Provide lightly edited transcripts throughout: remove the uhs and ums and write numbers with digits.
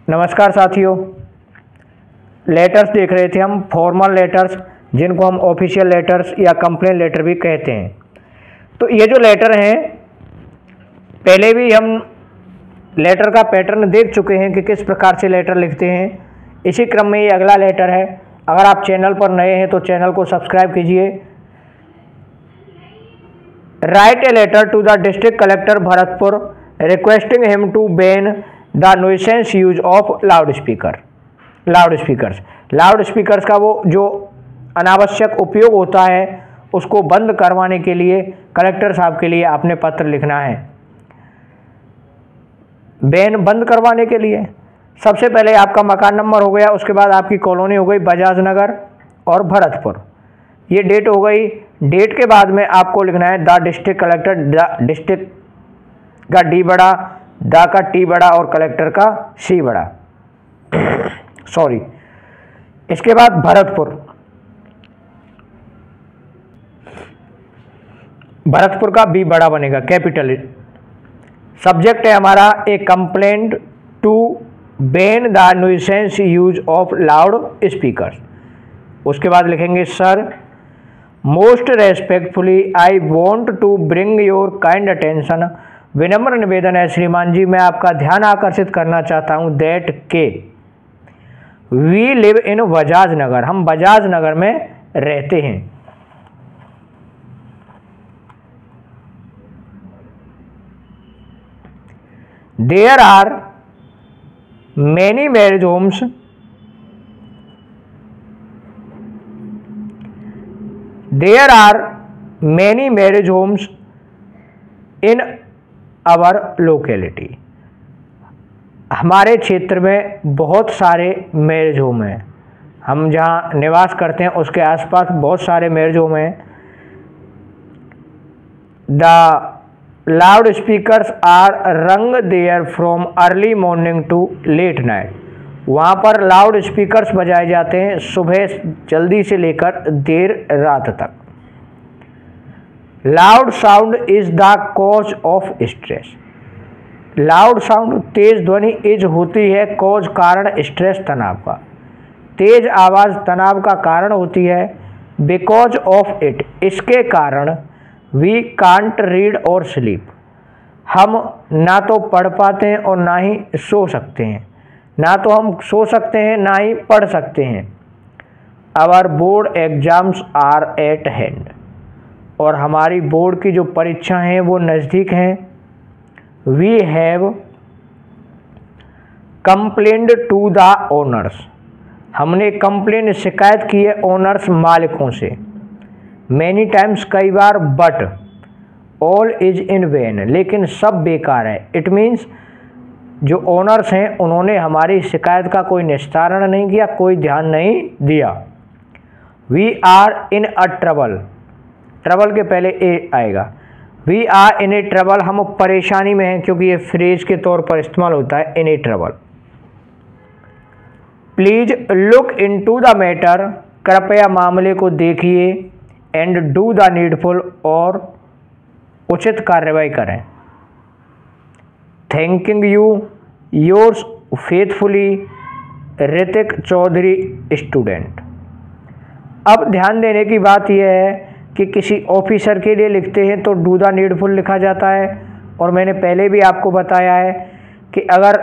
नमस्कार साथियों, लेटर्स देख रहे थे हम, फॉर्मल लेटर्स जिनको हम ऑफिशियल लेटर्स या कंप्लेन लेटर भी कहते हैं। तो ये जो लेटर हैं, पहले भी हम लेटर का पैटर्न देख चुके हैं कि किस प्रकार से लेटर लिखते हैं। इसी क्रम में ये अगला लेटर है। अगर आप चैनल पर नए हैं तो चैनल को सब्सक्राइब कीजिए। Write a letter to the district collector Bharatpur requesting him to ban the nuisance use of loud speakers का वो जो अनावश्यक उपयोग होता है उसको बंद करवाने के लिए कलेक्टर साहब के लिए आपने पत्र लिखना है। बैन बंद करवाने के लिए सबसे पहले आपका मकान नंबर हो गया, उसके बाद आपकी कॉलोनी हो गई बजाज नगर और भरतपुर, ये डेट हो गई। डेट के बाद में आपको लिखना है the district collector, the district का डी बड़ा, द का टी बड़ा और कलेक्टर का सी बड़ा सॉरी। इसके बाद भरतपुर का बी बड़ा बनेगा, कैपिटल। सब्जेक्ट है हमारा a complaint to ban the nuisance use of loud speakers. उसके बाद लिखेंगे sir, most respectfully I want to bring your kind attention. विनम्र निवेदन है श्रीमान जी, मैं आपका ध्यान आकर्षित करना चाहता हूँ दैट के we live in Bajaj Nagar, हम बजाज नगर में रहते हैं। There are many marriage homes in our locality. हमारे क्षेत्र में बहुत सारे मैरिज होम हैं। हम जहाँ निवास करते हैं उसके आसपास बहुत सारे मैरिज होम हैं। The loudspeakers are rung there from early morning to late night. वहाँ पर लाउड स्पीकर्स बजाए जाते हैं सुबह जल्दी से लेकर देर रात तक। Loud sound is the cause of stress. Loud sound तेज ध्वनि इज होती है कॉज कारण स्ट्रेस तनाव का। तेज आवाज़ तनाव का कारण होती है। बिकॉज ऑफ इट इसके कारण वी कांट रीड और स्लीप हम ना तो पढ़ पाते हैं और ना ही सो सकते हैं। ना तो हम सो सकते हैं ना ही पढ़ सकते हैं। Our board exams are at hand और हमारी बोर्ड की जो परीक्षा हैं वो नज़दीक हैं। We have complained to the owners, हमने कंप्लेन शिकायत की है ओनर्स मालिकों से। मैनी टाइम्स कई बार, but all is in vain लेकिन सब बेकार है। इट मीन्स जो ओनर्स हैं उन्होंने हमारी शिकायत का कोई निस्तारण नहीं किया, कोई ध्यान नहीं दिया। We are in a trouble, trouble के पहले ए आएगा। We are in a trouble, हम परेशानी में हैं, क्योंकि ये फ्रेज के तौर पर इस्तेमाल होता है in a trouble. Please look in to the matter, कृपया मामले को देखिए। एंड डू द नीडफुल, और उचित कार्रवाई करें। Thanking you, yours faithfully, Hrithik Chaudhary student. अब ध्यान देने की बात यह है कि किसी ऑफिसर के लिए लिखते हैं तो डू द नीडफुल लिखा जाता है। और मैंने पहले भी आपको बताया है कि अगर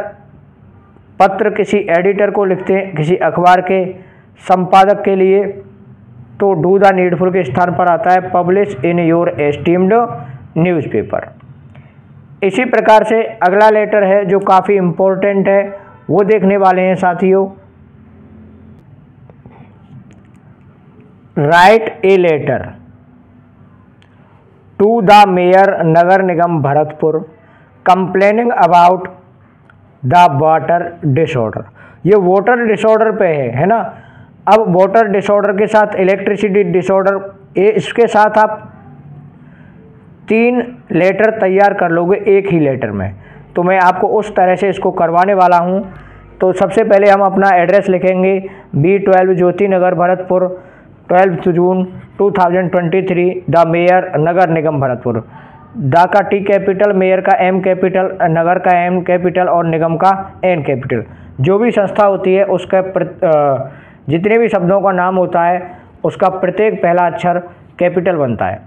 पत्र किसी एडिटर को लिखते हैं, किसी अखबार के संपादक के लिए, तो डू द नीडफुल के स्थान पर आता है publish in your esteemed newspaper. इसी प्रकार से अगला लेटर है जो काफ़ी इम्पोर्टेंट है, वो देखने वाले हैं साथियों। Write a letter to the mayor Nagar Nigam Bharatpur complaining about the water disorder. ये वाटर डिसऑर्डर पे है ना। अब वाटर डिसऑर्डर के साथ इलेक्ट्रिसिटी डिसऑर्डर, इसके साथ आप 3 लेटर तैयार कर लोगे एक ही लेटर में। तो मैं आपको उस तरह से इसको करवाने वाला हूँ। तो सबसे पहले हम अपना एड्रेस लिखेंगे, B12 Jyoti Nagar Bharatpur, 12 June 2023, the mayor Nagar Nigam Bharatpur. The का टी कैपिटल, मेयर का एम कैपिटल, नगर का एम कैपिटल और निगम का एन कैपिटल। जो भी संस्था होती है उसका जितने भी शब्दों का नाम होता है उसका प्रत्येक पहला अक्षर कैपिटल बनता है।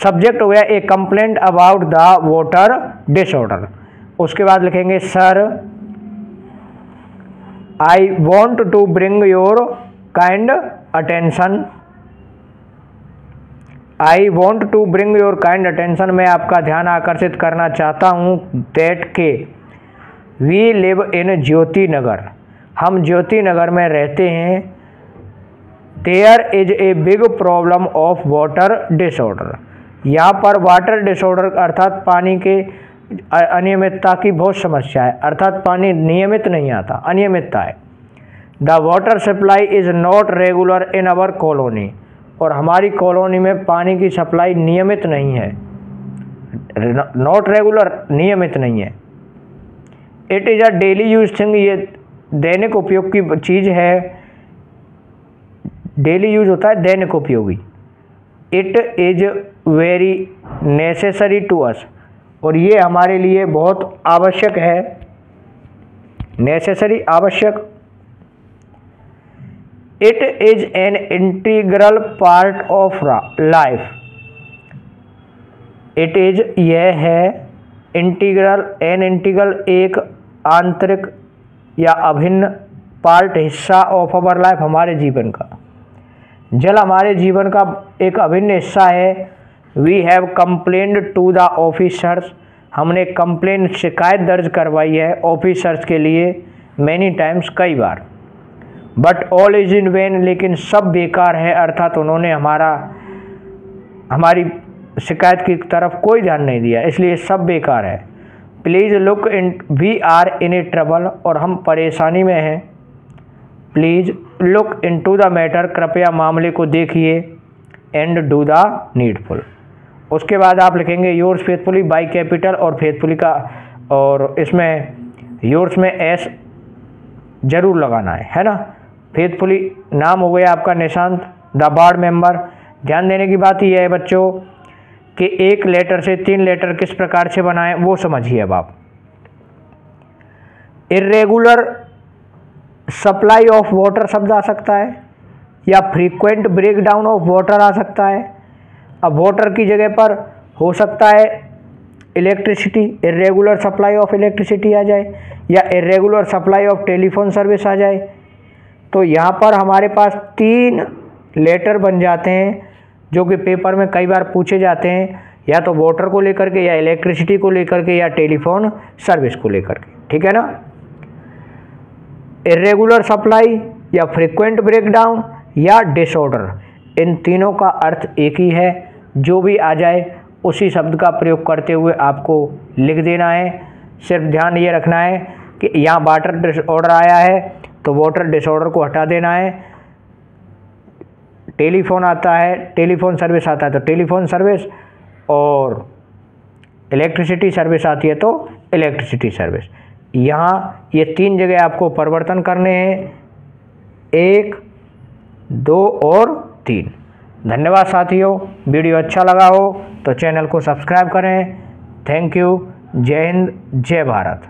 सब्जेक्ट हो गया a complaint about the water disorder. उसके बाद लिखेंगे sir I want to bring your kind attention. I want to bring your kind attention, मैं आपका ध्यान आकर्षित करना चाहता हूँ दैट के वी लिव इन ज्योति नगर, हम ज्योति नगर में रहते हैं। There is a big problem of water disorder, यहाँ पर वाटर डिसऑर्डर अर्थात पानी के अनियमितता की बहुत समस्या है, अर्थात पानी नियमित नहीं आता, अनियमितता है। The water supply is not regular in our colony, और हमारी कॉलोनी में पानी की सप्लाई नियमित नहीं है, नॉट रेगुलर नियमित नहीं है। It is a daily use thing, ये दैनिक उपयोग की चीज़ है, डेली यूज होता है दैनिक उपयोगी। It is very necessary to us, और ये हमारे लिए बहुत आवश्यक है, नेसेसरी आवश्यक। It is an integral part of life, it is यह है, इंटीग्रल एन इंटीग्रल एक आंतरिक या अभिन्न, पार्ट हिस्सा ऑफ अवर लाइफ हमारे जीवन का। जल हमारे जीवन का एक अभिन्न हिस्सा है। We have complained to the officers, हमने कंप्लेन शिकायत दर्ज करवाई है ऑफिसर्स के लिए मैनी टाइम्स, कई बार। But all is in vain, लेकिन सब बेकार है, अर्थात उन्होंने हमारी शिकायत की तरफ कोई ध्यान नहीं दिया, इसलिए सब बेकार है। Please look in, we are in a trouble, और हम परेशानी में हैं। Please look in to the matter, कृपया मामले को देखिए। And do the needful. उसके बाद आप लिखेंगे योर्स फेथफुली बाई कैपिटल, और फेथफुली का, और इसमें योर्स में एस जरूर लगाना है ना। फेथफुली नाम हो गया आपका निशांत, द वार्ड मेंबर। ध्यान देने की बात यह है बच्चों कि एक लेटर से 3 लेटर किस प्रकार से बनाएं वो समझिए अब आप। इर्रेगुलर सप्लाई ऑफ वाटर शब्द आ सकता है, या frequent break down of water आ सकता है। अब वाटर की जगह पर हो सकता है electricity, irregular supply of electricity आ जाए, या irregular supply of telephone service आ जाए। तो यहाँ पर हमारे पास 3 लेटर बन जाते हैं जो कि पेपर में कई बार पूछे जाते हैं, या तो वाटर को लेकर के, या इलेक्ट्रिसिटी को लेकर के, या टेलीफोन सर्विस को लेकर के, ठीक है ना। इर्रेगुलर सप्लाई, या फ्रीक्वेंट ब्रेकडाउन, या डिसऑर्डर, इन तीनों का अर्थ एक ही है। जो भी आ जाए उसी शब्द का प्रयोग करते हुए आपको लिख देना है। सिर्फ ध्यान ये रखना है कि यहाँ वाटर डिसऑर्डर आया है तो वाटर डिसऑर्डर को हटा देना है। टेलीफोन आता है, टेलीफोन सर्विस आता है तो टेलीफोन सर्विस, और इलेक्ट्रिसिटी सर्विस आती है तो इलेक्ट्रिसिटी सर्विस। यहाँ ये 3 जगह आपको परिवर्तन करने हैं, 1, 2 और 3। धन्यवाद साथियों, वीडियो अच्छा लगा हो तो चैनल को सब्सक्राइब करें। Thank you. जय हिंद, जय भारत।